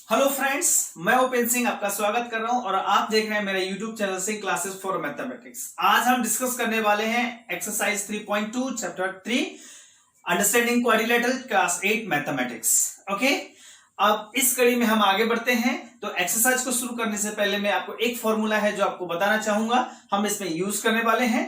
Hello friends, मैं उपेंद्र सिंह आपका स्वागत कर रहा हूं और आप देख रहे हैं मेरे यूट्यूब चैनल से क्लासेस फॉर मैथमेटिक्स। आज हम डिस्कस करने वाले हैं exercise 3.2 chapter 3 understanding quadrilateral class 8 mathematics. Okay, अब इस कड़ी में हम आगे बढ़ते हैं। तो एक्सरसाइज को शुरू करने से पहले मैं आपको एक फॉर्मूला है जो आपको बताना चाहूंगा, हम इसमें यूज करने वाले हैं।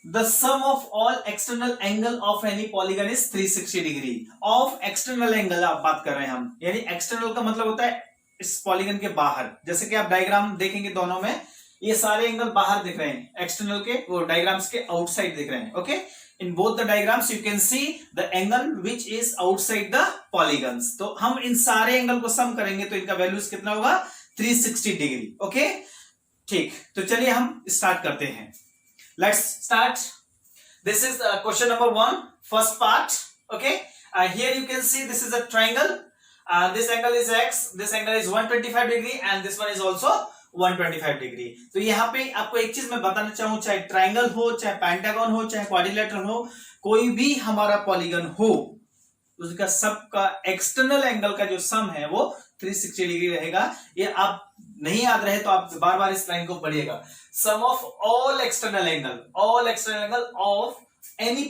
The sum of all external angle of any polygon is 360 degree. Of external angle आप बात कर रहे हैं हम, यानी एक्सटर्नल का मतलब होता है इस पॉलीगन के बाहर। जैसे कि आप डायग्राम देखेंगे दोनों में, ये सारे एंगल बाहर दिख रहे हैं, एक्सटर्नल के वो डायग्राम्स के आउटसाइड दिख रहे हैं। Okay, in both the diagrams you can see the angle which is outside the polygons. तो हम इन सारे एंगल को सम करेंगे तो इनका वैल्यूज कितना होगा, 360 डिग्री। ओके, ठीक, तो चलिए हम स्टार्ट करते हैं। Let's start. This is question number 1, first part. Okay, here you can see this is a triangle. This angle is x, this angle is 125 degree and this one is also 125 degree. तो यहाँ पे आपको एक चीज मैं बताना चाहूँ, चाहे ट्राइंगल हो, चाहे पेंटागन हो, चाहे क्वाड्रिलेटरल हो, कोई भी हमारा पॉलीगन हो, उसका सबका एक्सटर्नल एंगल का जो सम है वो 360 डिग्री रहेगा। ये आप नहीं याद रहे तो आप बार बार इस लाइन को पढ़िएगा। Sum of all external angle of any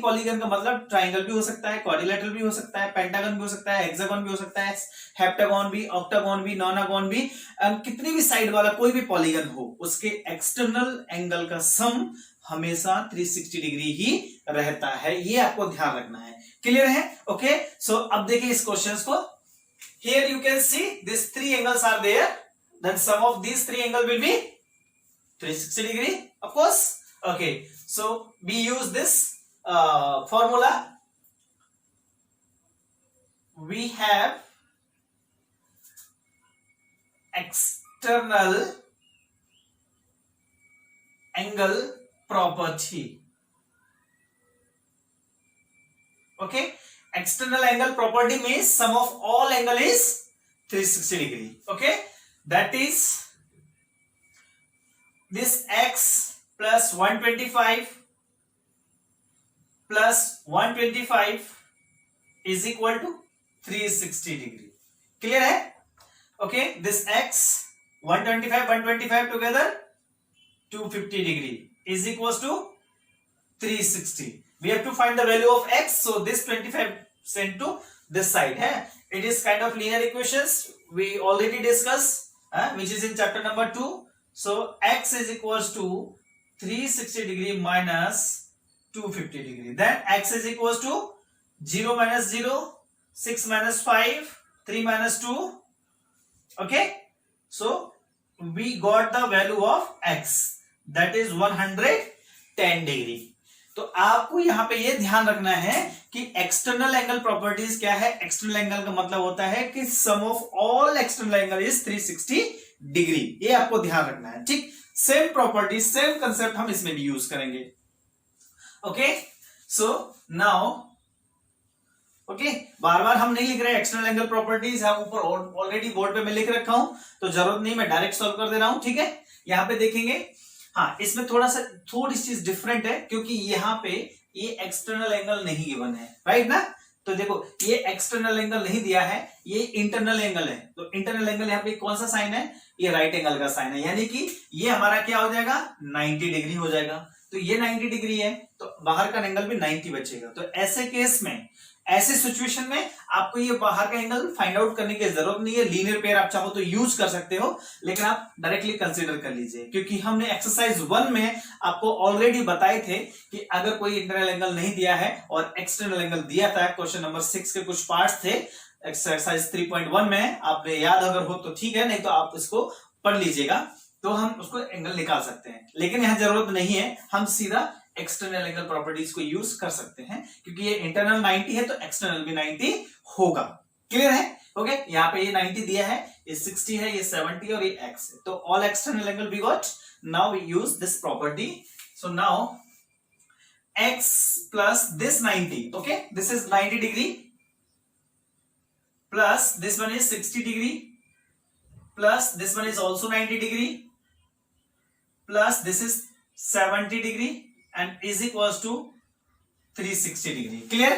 polygon का मतलब ट्राइंगल भी हो सकता है, क्वाड्रिलेटरल भी हो सकता है, पेंटागन भी हो सकता है, हेक्सागन भी हो सकता है, हेप्टागन भी, ऑक्टागन भी, नोनागन भी, कितनी भी साइड वाला कोई भी पॉलीगन हो, उसके एक्सटर्नल एंगल का सम हमेशा 360 डिग्री ही रहता है। ये आपको ध्यान रखना है। क्लियर है? ओके, सो अब देखिए इस क्वेश्चन को। Here you can see these three angles are there. Then sum of these three angle will be 360 degree, of course. Okay, so we use this formula. We have external angle property. Okay, external angle property means sum of all angle is 360 degree. Okay, that is this x plus 125 plus 125 is equal to 360 degree. Clear है? Okay, this x 125 together 250 degree is equals to 360. We have to find the value of x, so this 25 sent to this side है. It is kind of linear equations we already discussed, which is in chapter number 2. So x is equals to 360 degree minus 250 degree. Then x is equals to 0 minus 0, 6 minus 5, 3 minus 2. Okay, so we got the value of x, that is 110 degree. तो आपको यहां पे ये ध्यान रखना है कि external angle properties क्या है। एक्सटर्नल एंगल का मतलब होता है कि sum of all external angle is 360 degree. ये आपको ध्यान रखना है। ठीक, सेम प्रॉपर्टी, सेम कंसेप्ट हम इसमें भी यूज करेंगे। ओके, सो नाउ ओके, बार बार हम नहीं लिख रहे एक्सटर्नल एंगल प्रॉपर्टीज, हम ऊपर ऑलरेडी बोर्ड पे मैं लिख रखा हूं, तो जरूरत नहीं, मैं डायरेक्ट सॉल्व कर दे रहा हूं। ठीक है, यहां पे देखेंगे, हाँ, इसमें थोड़ी चीज डिफरेंट है क्योंकि यहाँ पे ये एक्सटर्नल एंगल नहीं गिवन है, राइट ना। तो देखो, ये एक्सटर्नल एंगल नहीं दिया है, ये इंटरनल एंगल है। तो इंटरनल एंगल यहाँ पे कौन सा साइन है, ये राइट एंगल का साइन है, यानी कि ये हमारा क्या हो जाएगा, 90 डिग्री हो जाएगा। तो ये 90 डिग्री है तो बाहर का एंगल भी 90 बचेगा। तो ऐसे केस में, ऐसे सिचुएशन में आपको ये बाहर का एंगल फाइंड आउट करने की जरूरत नहीं है। लीनियर पेयर आप चाहो तो यूज कर सकते हो, लेकिन आप डायरेक्टली कंसीडर कर लीजिए, क्योंकि हमने एक्सरसाइज 1 में आपको ऑलरेडी बताए थे कि अगर कोई इंटरनल एंगल नहीं दिया है और एक्सटर्नल एंगल दिया था, क्वेश्चन नंबर 6 के कुछ पार्ट्स थे एक्सरसाइज 3.1 में, आपने याद अगर हो तो ठीक है, नहीं तो आप इसको पढ़ लीजिएगा, तो हम उसको एंगल निकाल सकते हैं। लेकिन यहां जरूरत नहीं है, हम सीधा एक्सटर्नल एंगल प्रॉपर्टीज को यूज कर सकते हैं, क्योंकि ये इंटरनल 90 है तो एक्सटर्नल भी 90 होगा। क्लियर है? ओके, यहाँ पे ये 90 दिया है, ये 60 है, ये 70 और ये x है। तो all external angle we got. Now we use this property. So now x plus this 90, okay, this is 90 degree plus this one is 60 degree plus this one is also 90 degree plus this is 70 degree and is equals to 360 degree. Clear?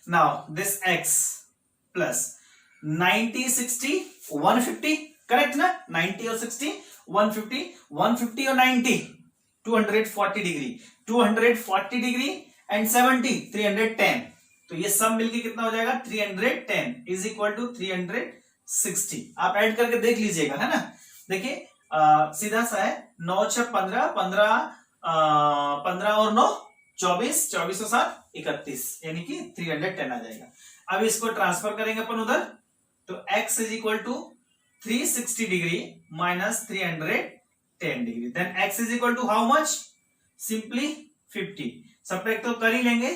Now this x plus 90 60 150, correct ना? 90 और 60 150, 150 और 90 240 degree, 240 degree and 70 310, तो ये सब मिलके कितना हो जाएगा 310 इज इक्वल टू 360। आप ऐड करके देख लीजिएगा, है ना? देखिए सीधा सा है, 9 6 15 15 15 और 9 24, 24 और 7 31, यानी कि 310 आ जाएगा। अब इसको ट्रांसफर करेंगे अपन उधर, तो x is equal to 360 degree minus 310 degree, then x is equal to how much? Simply 50। Subtract तो कर ही लेंगे,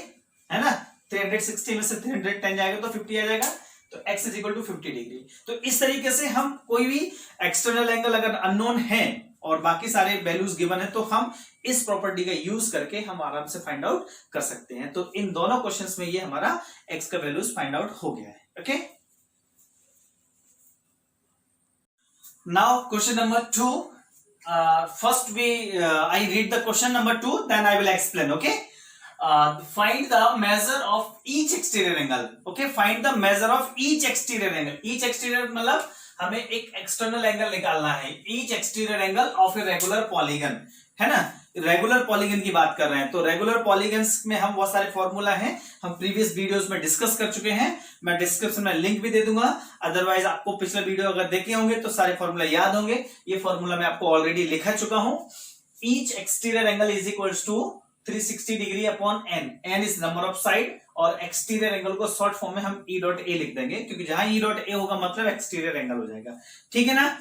है ना? 360 में से 310 जाएगा तो 50 आ जाएगा, तो x is equal to 50 degree. तो इस तरीके से हम कोई भी एक्सटर्नल एंगल अगर अननोन है और बाकी सारे वैल्यूज गिवन है, तो हम इस प्रॉपर्टी का यूज करके हम आराम से फाइंड आउट कर सकते हैं। तो इन दोनों क्वेश्चंस में ये हमारा x का वैल्यूज फाइंड आउट हो गया है। Okay, now question number 2, first I read the question number 2, then I will explain. Okay, find the measure of each exterior angle. Okay, find the measure of each exterior angle. Each exterior मतलब हमें एक external angle निकालना है, each exterior angle of a regular polygon, है ना? Regular polygon की बात कर रहे हैं, तो रेगुलर पॉलीगन्स में हम बहुत सारे फॉर्मूला हैं, हम प्रीवियस वीडियोस में डिस्कस कर चुके हैं, मैं डिस्क्रिप्शन में लिंक भी दे दूंगा। अदरवाइज आपको पिछले वीडियो अगर देखे होंगे तो सारे फॉर्मूला याद होंगे। ये फॉर्मूला मैं आपको ऑलरेडी लिखा चुका हूं। Each exterior angle is equals to 360 degree upon n, n is number of side, और एक्सटीरियर एंगल को शॉर्ट फॉर्म में हम ई डॉट ए लिख देंगे, क्योंकि जहां ई डॉट ए होगा मतलब एक्सटीरियर एंगल हो जाएगा, ठीक है ना?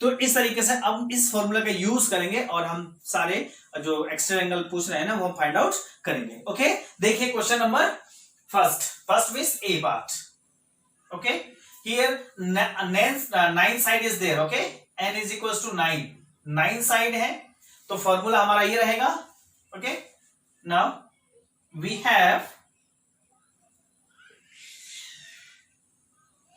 तो इस तरीके से अब इस फॉर्मूला का यूज करेंगे और हम सारे जो एक्सटीरियर एंगल पूछ रहे हैं ना वो हम फाइंड आउट करेंगे। ओके, देखिए question number first means A part. Okay, here 9 side is there. Okay, n is equals to 9 side है, तो फॉर्मूला हमारा ये रहेगा। Okay, now we have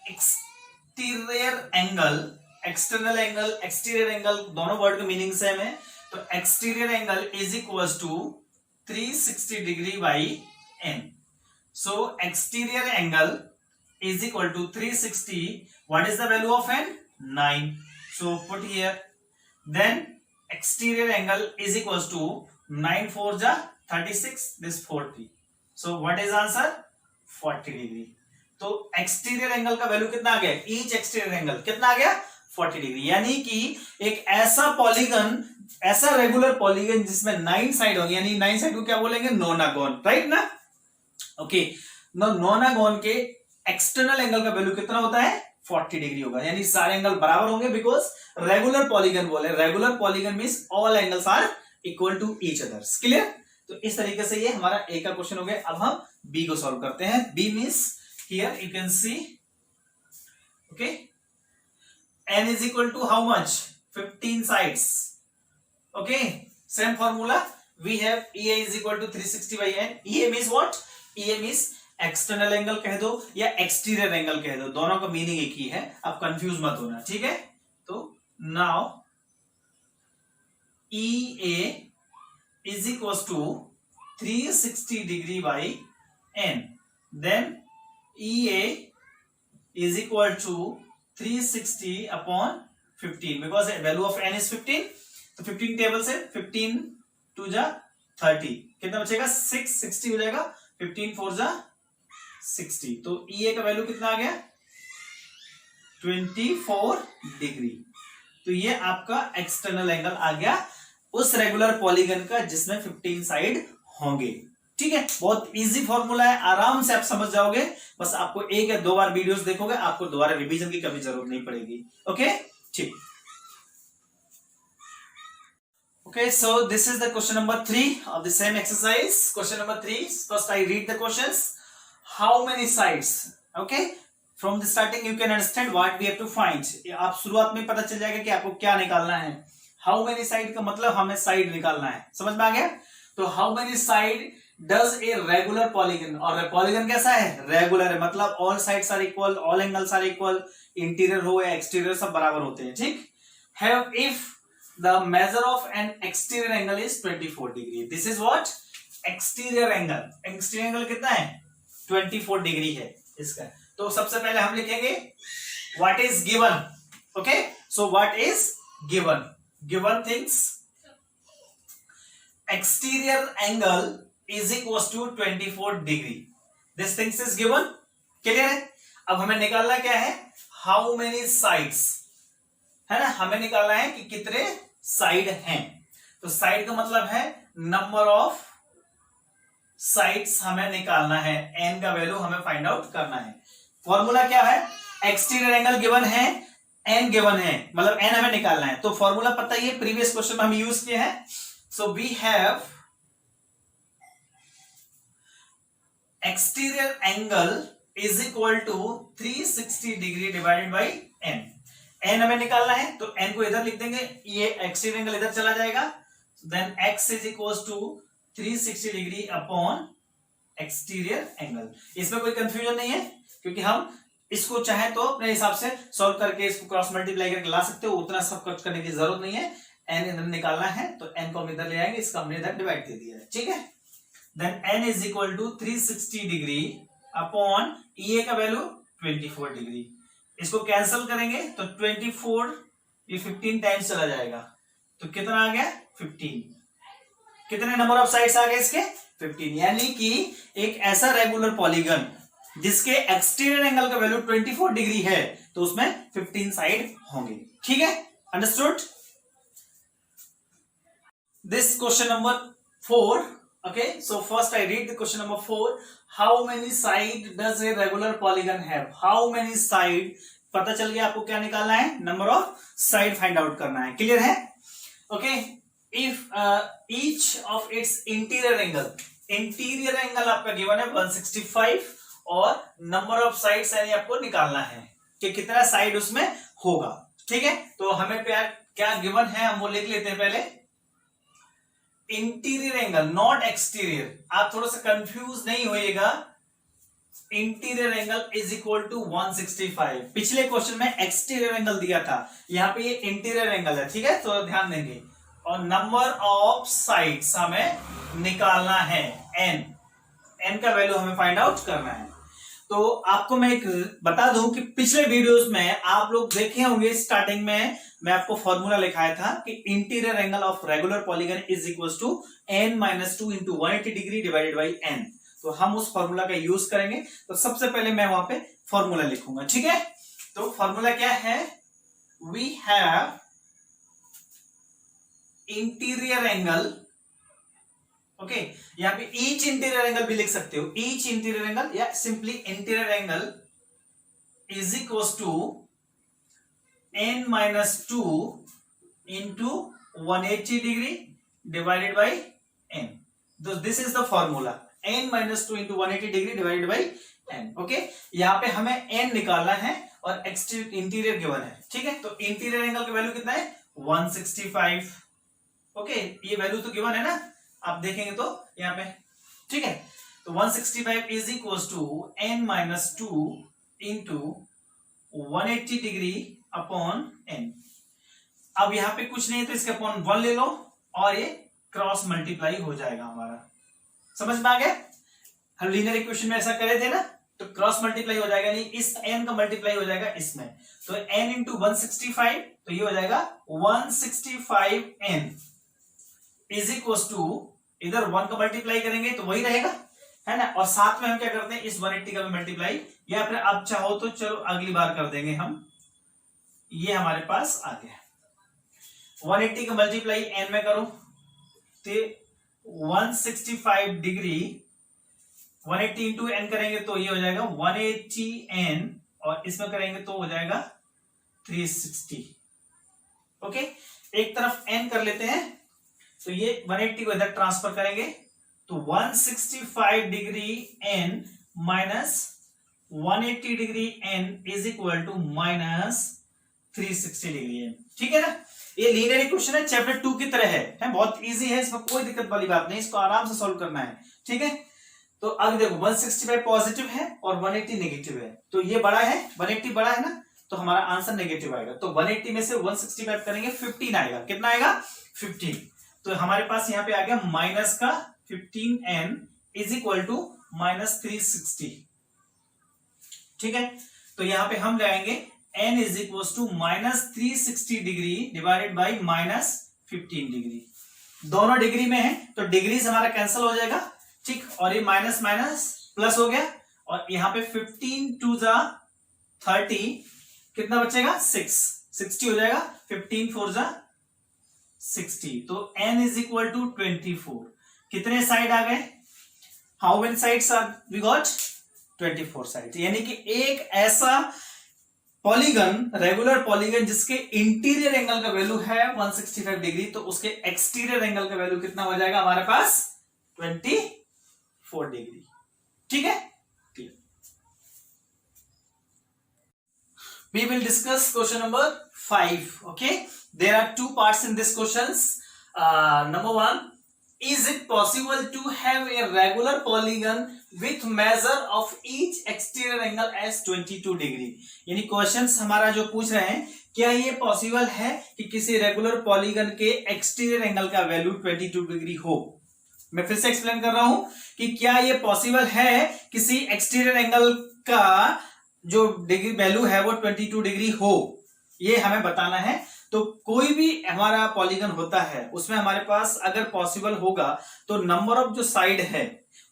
exterior angle, external angle, exterior angle, दोनों word के meaning same है, तो exterior angle is equals to 360 degree by n। So exterior angle is equal to 360. What is the value of n? 9. So put here. Then exterior angle is equals to 9 4 ja 36. This 40. So what is answer? 40 degree. तो exterior angle का value कितना आ गया? Each exterior angle कितना आ गया? 40 degree. यानी कि एक ऐसा पॉलीगन, ऐसा रेगुलर पॉलीगन जिसमें 9 साइड होंगे, यानी 9 साइड को क्या बोलेंगे? नोनागोन, राइट ना? ओके, नोनागोन के एक्सटर्नल एंगल का वैल्यू कितना होता है? 40 डिग्री होगा, यानी सारे एंगल बराबर होंगे, बिकॉज रेगुलर पॉलीगन बोले, regular polygon means all angles are equal to each others. Clear? तो इस तरीके से ये हमारा ए का क्वेश्चन हो गया। अब हम बी को सॉल्व करते हैं। B means here you can see, okay, n is equal to how much? 15 sides. Okay, same formula we have EA is equal to 360 by n। EA means what? EA means external angle कह दो या exterior angle कह दो, दोनों का meaning एक ही है, आप कंफ्यूज मत होना, ठीक है? तो now EA is equal to 360 degree by n, then EA is equal to 360 upon 15, because value of n is 15, तो 15 टेबल से 15 2 जा 30, कितना बचेगा? 6, 60 हो जाएगा, 15 4 जा 60, तो EA का वैल्यू कितना आ गया? 24 डिग्री। तो ये आपका एक्सटर्नल एंगल आ गया उस रेगुलर पॉलीगन का जिसमें 15 साइड होंगे, ठीक है? बहुत इजी फॉर्मूला है, आराम से आप समझ जाओगे। बस आपको 1 या 2 बार वीडियोस देखोगे, आपको दोबारा रिवीजन की कभी जरूरत नहीं पड़ेगी। ओके, ठीक। Okay, so this is the question number 3 of the same exercise. Question number 3. First, I read the questions. How many sides? Okay, from the starting you can understand what we have to find. आप शुरुआत में पता चल जाएगा कि आपको क्या निकालना है। How many side का मतलब हमें साइड निकालना है, समझ में आ गया? तो how many side does a regular polygon, और polygon कैसा है? रेगुलर है, मतलब all sides are equal, all angles are equal, interior हो या एक्सटीरियर सब बराबर होते हैं, ठीक? Have if the measure of an exterior angle is 24 degree. This is what? Exterior angle. Exterior angle कितना है? 24 डिग्री है इसका। तो सबसे पहले हम लिखेंगे what is given. Okay, so what is given. Given things exterior angle is equals to 24 degree. This things is given. Clear है. अब हमें निकालना क्या है, हाउ मेनी साइड्स, है ना, हमें निकालना है कि कितने साइड हैं. तो साइड का मतलब है नंबर ऑफ साइड्स हमें निकालना है, n का वैल्यू हमें फाइंड आउट करना है. फॉर्मूला क्या है, एक्सटीरियर एंगल गिवन है, n गिवन है, मतलब n हमें निकालना है. तो फॉर्मूला पता ही है, प्रीवियस क्वेश्चन में हम यूज किए हैं. So we have exterior angle is equal to 360 degree divided by n. n हमें निकालना है, तो n को इधर लिख देंगे, ये exterior angle इधर चला जाएगा. Then x is equals to 360 degree upon exterior angle. इसमें कोई कंफ्यूजन नहीं है, क्योंकि हम इसको चाहे तो अपने हिसाब से सॉल्व करके इसको क्रॉस मल्टीप्लाई करके ला सकते हो, उतना सब कुछ करने की जरूरत नहीं है. n इधर निकालना है, तो n को हम इधर ले आएंगे, इसका हमने इधर डिवाइड दे दिया है. ठीक है. देन n is equal to 360 degree upon e का वैल्यू 24 डिग्री. इसको कैंसिल करेंगे तो 24 ये 15 टाइम्स चला जाएगा, तो कितना आ गया 15. कितने नंबर ऑफ साइड्स आ गए इसके 15. यानी कि एक ऐसा रेगुलर पॉलीगन जिसके एक्सटीरियर एंगल का वैल्यू 24 डिग्री है, तो उसमें 15 साइड होंगे. ठीक है, understood. This question number 4. Okay, so first I read the question number 4. How many side does a regular polygon have? How many side, पता चल गया आपको क्या निकालना है, number of side find out करना है. क्लियर है. Okay, if each of its interior angle आपका गिवन है 165 और नंबर ऑफ साइड्स यानी आपको निकालना है कि कितना साइड उसमें होगा. ठीक है, तो हमें क्या गिवन है हम वो लिख लेते हैं पहले. इंटीरियर एंगल नॉट एक्सटीरियर, आप थोड़ा सा कंफ्यूज नहीं होइएगा. Interior angle is equal to 165. पिछले क्वेश्चन में एक्सटीरियर एंगल दिया था, यहां पे ये इंटीरियर एंगल है. ठीक है, तो ध्यान देंगे. और नंबर ऑफ साइड्स हमें निकालना है, n का वैल्यू हमें फाइंड आउट करना है. तो आपको मैं एक बता दूं कि पिछले वीडियोस में आप लोग देखे होंगे, स्टार्टिंग में मैं आपको फॉर्मूला लिखाया था कि interior angle of regular polygon is equal to n-2 into 180 degree divided by n. तो हम उस फॉर्मूला का यूज करेंगे. तो सबसे पहले मैं वहां पे फॉर्मूला लिखूंगा. ठीक है, तो फॉर्मूला क्या है, we have interior angle. Okay, यहां पे ईच इंटीरियर एंगल भी लिख सकते हो, ईच इंटीरियर एंगल या simply interior angle is equal to n-2 into 180 degree divided by n. This is the formula, n-2 into 180 degree divided by n. Okay, यहां पे हमें n निकालना है और इंटीरियर गिवन है. ठीक है, तो इंटीरियर एंगल का वैल्यू कितना है 165. ओके, ये वैल्यू तो गिवन है ना, आप देखेंगे तो यहां पे. ठीक है, तो 165 is equal to n-2 into 180 degree upon n. अब यहां पे कुछ नहीं है तो इसके अपॉन 1 ले लो और ये क्रॉस मल्टीप्लाई हो जाएगा हमारा. समझ में आ गया. हम लीनियर इक्वेशन में ऐसा करे थे ना, तो क्रॉस मल्टीप्लाई हो जाएगा, नहीं इस n का मल्टीप्लाई हो जाएगा इसमें. तो n इंटू 165, तो ये हो जाएगा 165n इज इक्वल टू, इधर 1 का मल्टीप्लाई करेंगे तो वही रहेगा, है ना. और साथ में हम क्या करते हैं, इस 180 का मल्टीप्लाई, या फिर अब चाहो तो चलो अगली बार कर देंगे हम. ये हमारे पास आ गया 180 का मल्टीप्लाई n में करो तो 165 डिग्री 180 इंटू n करेंगे तो ये हो जाएगा 180n और इसमें करेंगे तो हो जाएगा 360. ओके, एक तरफ n कर लेते हैं, तो ये 180 को इधर ट्रांसफर करेंगे तो 165 degree n minus 180 degree n is equal to minus 360 degree n. ठीक है ना. ये लीनियर इक्वेशन है, चैप्टर 2 की तरह है, बहुत इजी है, इसमें कोई दिक्कत वाली बात नहीं, इसको आराम से सॉल्व करना है. ठीक है, तो अब देखो 165 पॉजिटिव है और 180 नेगेटिव है, तो ये बड़ा है, 180 बड़ा है ना, तो हमारा आंसर नेगेटिव आएगा. तो 180 में से 165 करेंगे 15 आएगा. कितना आएगा 15. तो हमारे पास यहाँ पे आ गया माइनस का 15n is equal to minus 360. ठीक है, तो यहां पे हम लगाएंगे n is equal to -360 degree divided by -15 degree. दोनों डिग्री में है तो डिग्री से हमारा कैंसिल हो जाएगा, ठीक, और ये माइनस माइनस प्लस हो गया, और यहाँ पे 15 टू जा 30 कितना बचेगा 60 हो जाएगा, 15 4 जा 60, तो n इज इक्वल टू 24। कितने साइड आ गए, how many sides are we got 24 side, यानी कि एक ऐसा पॉलीगन, रेगुलर पॉलीगन जिसके इंटीरियर एंगल का वैल्यू है 165 डिग्री, तो उसके एक्सटीरियर एंगल का वैल्यू कितना हो जाएगा हमारे पास 24 डिग्री। ठीक है, we will discuss question number 5. Okay, there are two parts in this questions. Number 1, is it possible to have a regular polygon with measure of each exterior angle as 22 degree? यानी questions हमारा जो पूछ रहे हैं, क्या ये possible है कि किसी रेगुलर पॉलीगन के एक्सटीरियर एंगल का वैल्यू 22 डिग्री हो। मैं फिर से एक्सप्लेन कर रहा हूं कि क्या ये पॉसिबल है किसी एक्सटीरियर एंगल का जो डिग्री वैल्यू है वो 22 डिग्री हो, ये हमें बताना है। तो कोई भी हमारा पॉलीगन होता है उसमें हमारे पास अगर पॉसिबल होगा तो नंबर ऑफ जो साइड है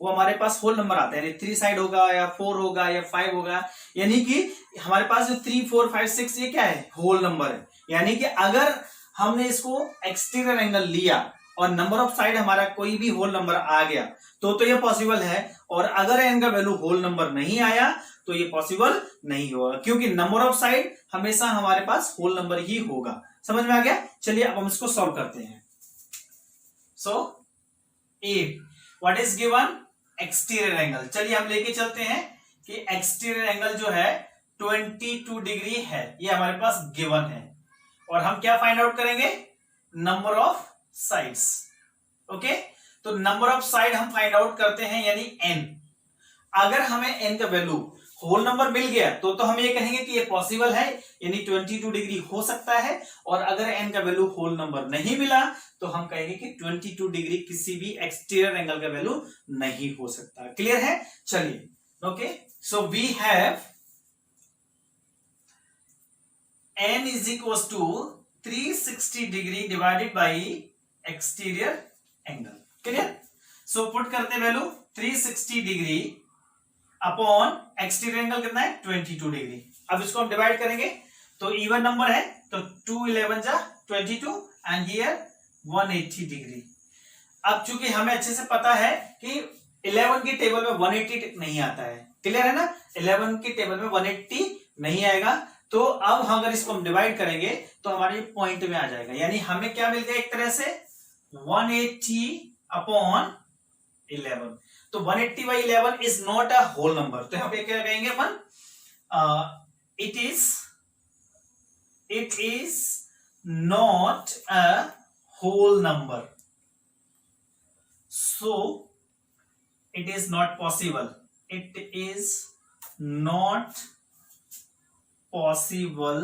वो हमारे पास होल नंबर आता है, 3 साइड होगा या 4 होगा या 5 होगा, यानी कि हमारे पास जो 3 4 5 6 ये क्या है, होल नंबर है। यानी कि अगर हमने इसको एक्सटीरियर एंगल लिया और नंबर ऑफ साइड हमारा कोई भी होल नंबर आ गया तो ये पॉसिबल है, और अगर एन का वैल्यू होल नंबर नहीं आया तो ये पॉसिबल नहीं होगा, क्योंकि नंबर ऑफ साइड हमेशा हमारे पास होल नंबर ही होगा। समझ में आ गया? चलिए अब हम इसको सॉल्व करते हैं। So uh what is given, exterior angle. चलिए हम लेके चलते हैं कि एक्सटीरियर एंगल जो है 22 डिग्री है, ये हमारे पास गिवन है, और हम क्या फाइंड आउट करेंगे, नंबर ऑफ साइड्स। ओके, तो नंबर ऑफ साइड हम फाइंड आउट करते हैं यानी n। अगर हमें n का वैल्यू होल नंबर मिल गया तो हम ये कहेंगे कि ये पॉसिबल है, यानी 22 डिग्री हो सकता है, और अगर n का वैल्यू होल नंबर नहीं मिला तो हम कहेंगे कि 22 डिग्री किसी भी एक्सटीरियर एंगल का वैल्यू नहीं हो सकता। क्लियर है? चलिए, okay, so we have n is equal to 360 degree divided by exterior angle. Clear? So put करते value 360 degree upon exterior angle कितना है 22 डिग्री। अब इसको हम डिवाइड करेंगे तो इवन नंबर है तो 2 11 जा 22 एंड हियर 180 डिग्री। अब चूंकि हमें अच्छे से पता है कि 11 की टेबल में 180 नहीं आता है, क्लियर है ना, 11 की टेबल में 180 नहीं आएगा, तो अब अगर इसको हम डिवाइड करेंगे तो हमारे पॉइंट में आ जाएगा, यानी हमें क्या मिल गया एक तरह से 180 अपॉन 11। तो 180 by 11 is not a whole number, तो यहां पे क्या कहेंगे अपन, it is not a whole number, so it is not possible, it is not possible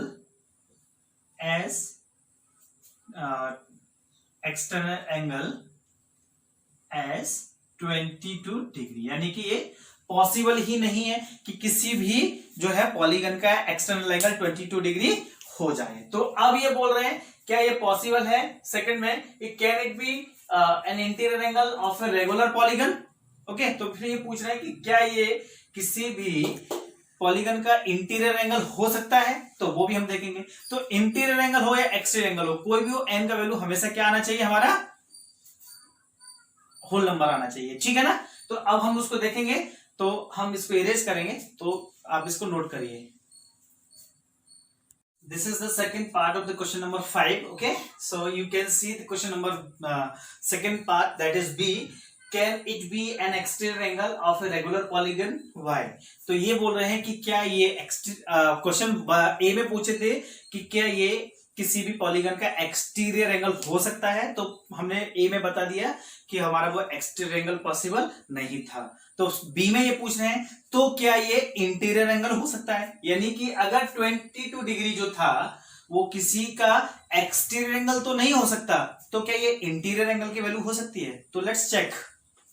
as external angle as 22 degree, यानी कि ये पॉसिबल ही नहीं है कि किसी भी जो है पॉलीगन का एक्सटर्नल एंगल 22 डिग्री हो जाए। तो अब ये बोल रहे हैं क्या ये पॉसिबल है, सेकंड में, can it be an interior angle of a regular polygon. Okay, तो फिर ये पूछ रहे हैं कि क्या ये किसी भी पॉलीगन का इंटीरियर एंगल हो सकता है, तो वो भी हम देखेंगे। तो इंटीरियर एंगल हो या एक्सटीरियर एंगल हो, कोई भी हो, एन का वैल्यू हमेशा क्या आना चाहिए, हमारा होल नंबर आना चाहिए, ठीक है ना। तो अब हम उसको देखेंगे, तो हम इसको इरेज करेंगे, तो आप इसको नोट करिए। This is the second part of the question number 5। Okay, so you can see the question number second part, that is B, can it be an exterior angle of a regular polygon why. तो ये बोल रहे हैं कि क्या ये question ए में पूछे थे कि क्या ये किसी भी पॉलीगन का एक्सटीरियर एंगल हो सकता है, तो हमने ए में बता दिया कि हमारा वो एक्सटीरियर एंगल पॉसिबल नहीं था। तो बी में ये पूछ रहे हैं तो क्या ये इंटीरियर एंगल हो सकता है, यानी कि अगर 22 डिग्री जो था वो किसी का एक्सटीरियर एंगल तो नहीं हो सकता, तो क्या ये इंटीरियर एंगल की वैल्यू हो सकती है। तो लेट्स चेक।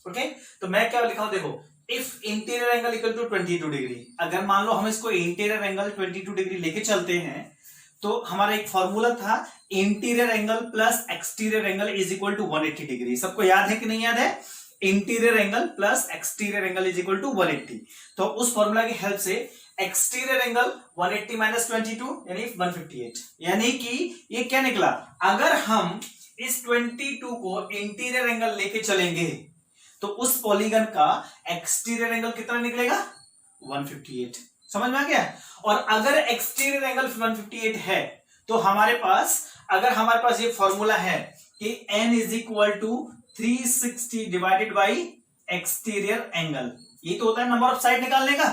ओके, तो मैं क्या लिखा हूं, देखो if interior angle equal to 22 degree, अगर मान लो हम इसको इंटीरियर एंगल 22 डिग्री लेके चलते हैं तो हमारा एक फॉर्मूला था interior angle plus exterior angle is equal to 180 degree. सबको याद है कि नहीं याद है? Interior angle plus exterior angle is equal to 180। तो उस फॉर्मूला की हेल्प से एक्सटीरियर एंगल 180 माइनस 22 यानी 158, यानी कि ये क्या निकला, अगर हम इस 22 को इंटीरियर एंगल लेके चलेंगे तो उस पॉलीगन का एक्सटीरियर एंगल कितना निकलेगा, 158। समझ में आ गया? और अगर एक्सटीरियर एंगल 158 है तो हमारे पास ये फॉर्मूला है कि n is equal to 360 divided by exterior angle, ये तो होता है नंबर ऑफ साइड निकालने का।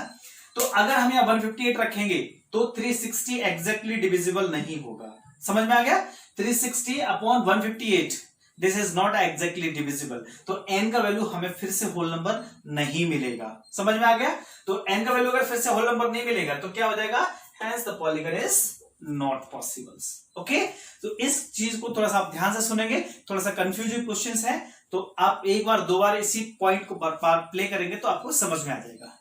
तो अगर हम यहां 158 रखेंगे तो 360 एग्जैक्टली डिविजिबल नहीं होगा। समझ में आ गया? 360 upon 158 this is not exactly divisible, तो n का वैल्यू हमें फिर से होल नंबर नहीं मिलेगा। समझ में आ गया? तो n का वैल्यू अगर फिर से होल नंबर नहीं मिलेगा तो क्या हो जाएगा, hence the polygon is not possible. Okay, तो इस चीज को थोड़ा सा आप ध्यान से सुनेंगे, थोड़ा सा कंफ्यूजिंग क्वेश्चंस है, तो आप एक बार दो बार इसी पॉइंट को प्ले करेंगे तो आपको समझ में आ जाएगा।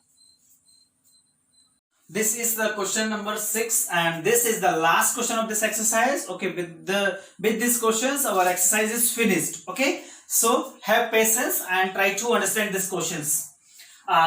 This is the question number 6 and this is the last question of this exercise. Okay, with these questions our exercise is finished. Okay, so have patience and try to understand these questions.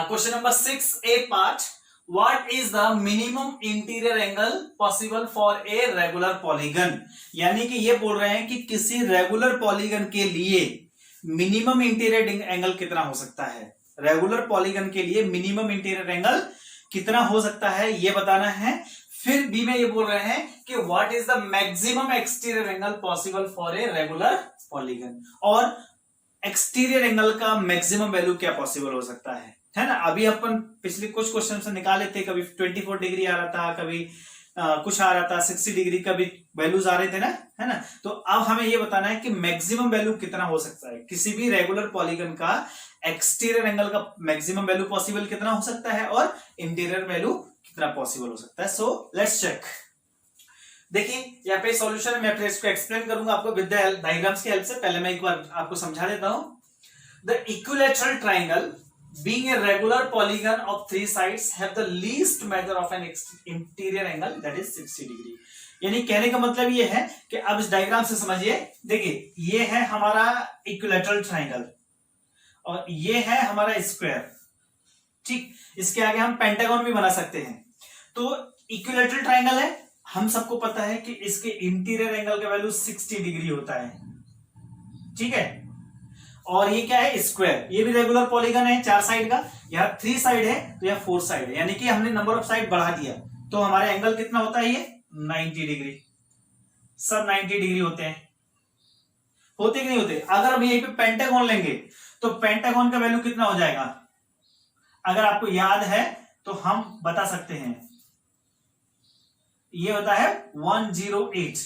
Question number 6 A part, what is the minimum interior angle possible for a regular polygon? यानी कि ये बोल रहे हैं कि किसी regular polygon के लिए मिनिमम इंटीरियर एंगल कितना हो सकता है। रेगुलर पॉलीगन के लिए मिनिमम इंटीरियर एंगल कितना हो सकता है ये बताना है। फिर बी में ये बोल रहे हैं कि what is the maximum exterior angle possible for a regular polygon, और एक्सटीरियर एंगल का मैक्सिमम वैल्यू क्या पॉसिबल हो सकता है ना। अभी अपन पिछले कुछ क्वेश्चन से निकाले थे, कभी 24 डिग्री आ रहा था, कभी कुछ आ रहा था 60 डिग्री का भी वैल्यूज आ रहे थे ना, है ना। तो अब हमें ये बताना है कि मैक्सिमम वैल्यू कितना हो सकता है, किसी भी रेगुलर पॉलीगन का एक्सटीरियर एंगल का मैक्सिमम वैल्यू पॉसिबल कितना हो सकता है और इंटीरियर वैल्यू कितना पॉसिबल हो सकता है। So let's check. देखिए यहाँ पे सॉल्यूशन है, मैं फिर इसको एक्सप्लेन करूंगा आपको विद द डायग्राम्स की हेल्प से। पहले मैं एक बार आपको समझा देता हूं। The equilateral triangle being a regular polygon of three sides have the least measure of an interior angle that is 60 degree। यानी कहने का मतलब ये है कि अब इस डायग्राम से समझिए। देखिए ये है हमारा इक्विलैटरल ट्राइंगल और ये है हमारा स्क्वायर, ठीक। इसके आगे हम पेंटागन भी बना सकते हैं। तो इक्विलैटरल ट्राइंगल है, हम सबको पता है कि इसके इंटीरियर एंगल का वैल्यू 60 डिग्री होता है, ठीक है। और ये क्या है, स्क्वायर। ये भी रेगुलर पॉलीगन है, 4 साइड का। यहाँ 3 साइड है तो यहाँ 4 साइड है, यानी कि हमने नंबर ऑफ साइड बढ़ा दिया तो हमारा एंगल कितना होता है, ये 90 डिग्री। सब 90 डिग्री होते हैं, होते कि नहीं होते। अगर हम यहीं पे पेंटागन लेंगे तो पेंटागन का वैल्यू कितना हो जाएगा, अगर आपको याद है तो हम बता सकते हैं, ये होता है 108।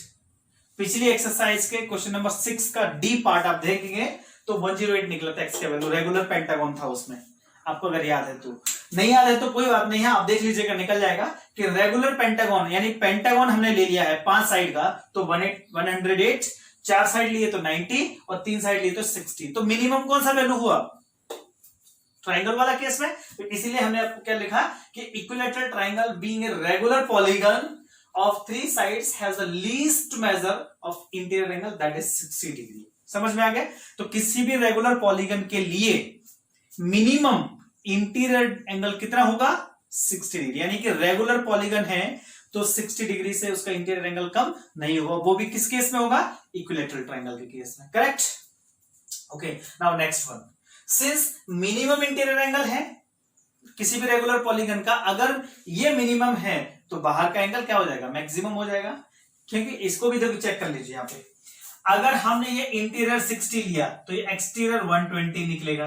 पिछली एक्सरसाइज के क्वेश्चन नंबर 6 का डी पार्ट आप देखेंगे तो 108 निकला था एक्स का वैल्यू, रेगुलर पेंटागन था उसमें। आपको अगर याद है तो, नहीं याद है तो कोई बात नहीं है, आप देख लीजिएगा, निकल जाएगा कि रेगुलर पेंटागन यानी पेंटागन हमने ले लिया है 5 साइड का तो 108, 4 साइड लिए तो 90 और 3 साइड लिए तो 60। तो मिनिमम कौन सा वैल्यू हुआ, ट्राइंगल वाला केस में। तो इसीलिए हमने आपको क्या लिखा कि equilateral triangle being a regular polygon of 3 sides has the least measure of interior angle that is 60 degree। समझ में आ गया। तो किसी भी रेगुलर पॉलीगन के लिए मिनिमम इंटीरियर एंगल कितना होगा, 60 डिग्री। यानी कि रेगुलर पॉलीगन है तो 60 डिग्री से उसका इंटीरियर एंगल कम नहीं होगा। वो भी किस केस में होगा, इक्विलैटरल ट्राइंगल के केस में, correct. Okay, now next one. Since minimum interior angle है किसी भी रेगुलर पॉलीगन का, अगर ये मिनिमम है तो बाहर का एंगल क्या हो जाएगा, मैक्सिमम हो जाएगा। क्योंकि इसको भी देखो, चेक कर लीजिए यहाँ पे, अगर हमने ये इंटीरियर 60 लिया तो ये एक्सटीरियर 120 निकलेगा,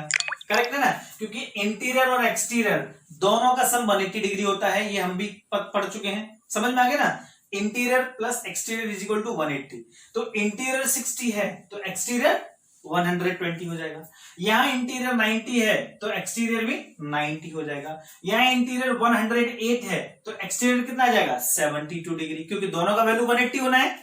करेक्ट है ना। क्योंकि इंटीरियर और एक्सटीरियर दोनों का सम 180 डिग्री होता है, ये हम भी पढ़ चुके हैं, समझ में आ गया ना। Interior plus exterior is equal to 180। तो इंटीरियर 60 है तो एक्सटीरियर 120 हो जाएगा। यहां इंटीरियर 90 है तो एक्सटीरियर भी 90 हो जाएगा। यहां इंटीरियर 108 है तो एक्सटीरियर कितना आ जाएगा, 72 डिग्री, क्योंकि दोनों का वैल्यू 180 होना है।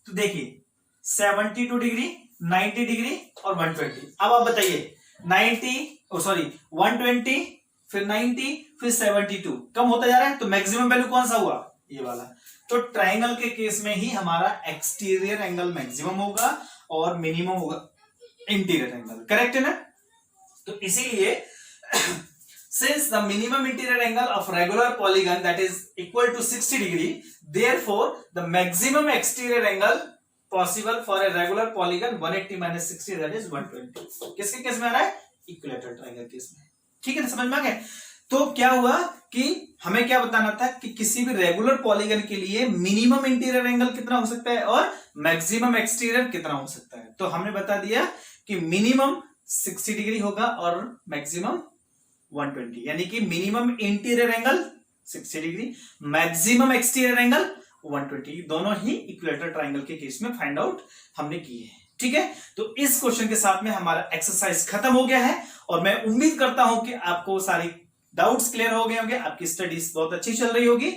तो देखिए 72 डिग्री, 90 डिग्री और 120। अब आप बताइए 120 फिर 90, फिर 72, कम होता जा रहा है, तो मैक्सिमम वैल्यू कौन सा हुआ, ये वाला। तो ट्राइंगल के केस में ही हमारा एक्सटीरियर एंगल मैक्सिमम होगा और मिनिमम होगा इंटीरियर एंगल, करेक्ट है ना। तो इसीलिए since the minimum interior angle of regular polygon that is equal to 60 degree, therefore the maximum exterior angle possible for a regular polygon 180 minus 60 that is 120। किसके case में आ रहा है, equilateral triangle case में, ठीक है ना, समझ में आ गया। तो क्या हुआ कि हमें क्या बताना था कि किसी भी रेगुलर पॉलीगन के लिए मिनिमम इंटीरियर एंगल कितना हो सकता है और मैक्सिमम एक्सटीरियर कितना हो सकता है। तो हमने बता दिया कि मिनिमम 60 डिग्री होगा और मैक्सिमम 120, यानी कि minimum interior angle 60 degree, maximum exterior angle 120, दोनों ही इक्विलैटरल ट्रायंगल के केस में फाइंड आउट हमने किए हैं, ठीक है। तो इस क्वेश्चन के साथ में हमारा एक्सरसाइज खत्म हो गया है और मैं उम्मीद करता हूं कि आपको सारी डाउट्स क्लियर हो गए होंगे, आपकी स्टडीज बहुत अच्छी चल रही होगी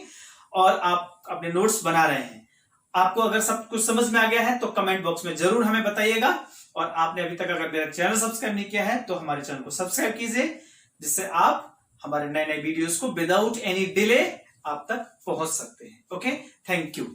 और आप अपने नोट्स बना रहे हैं। आपको अगर सब कुछ समझ में आ गया है तो कमेंट बॉक्स में जरूर हमें बताइएगा, और आपने अभी तक अगर मेरा चैनल सब्सक्राइब नहीं किया है तो हमारे चैनल को सब्सक्राइब कीजिए, जिससे आप हमारे नए नए वीडियोस को विदाउट एनी डिले आप तक पहुंच सकते हैं। Okay, thank you.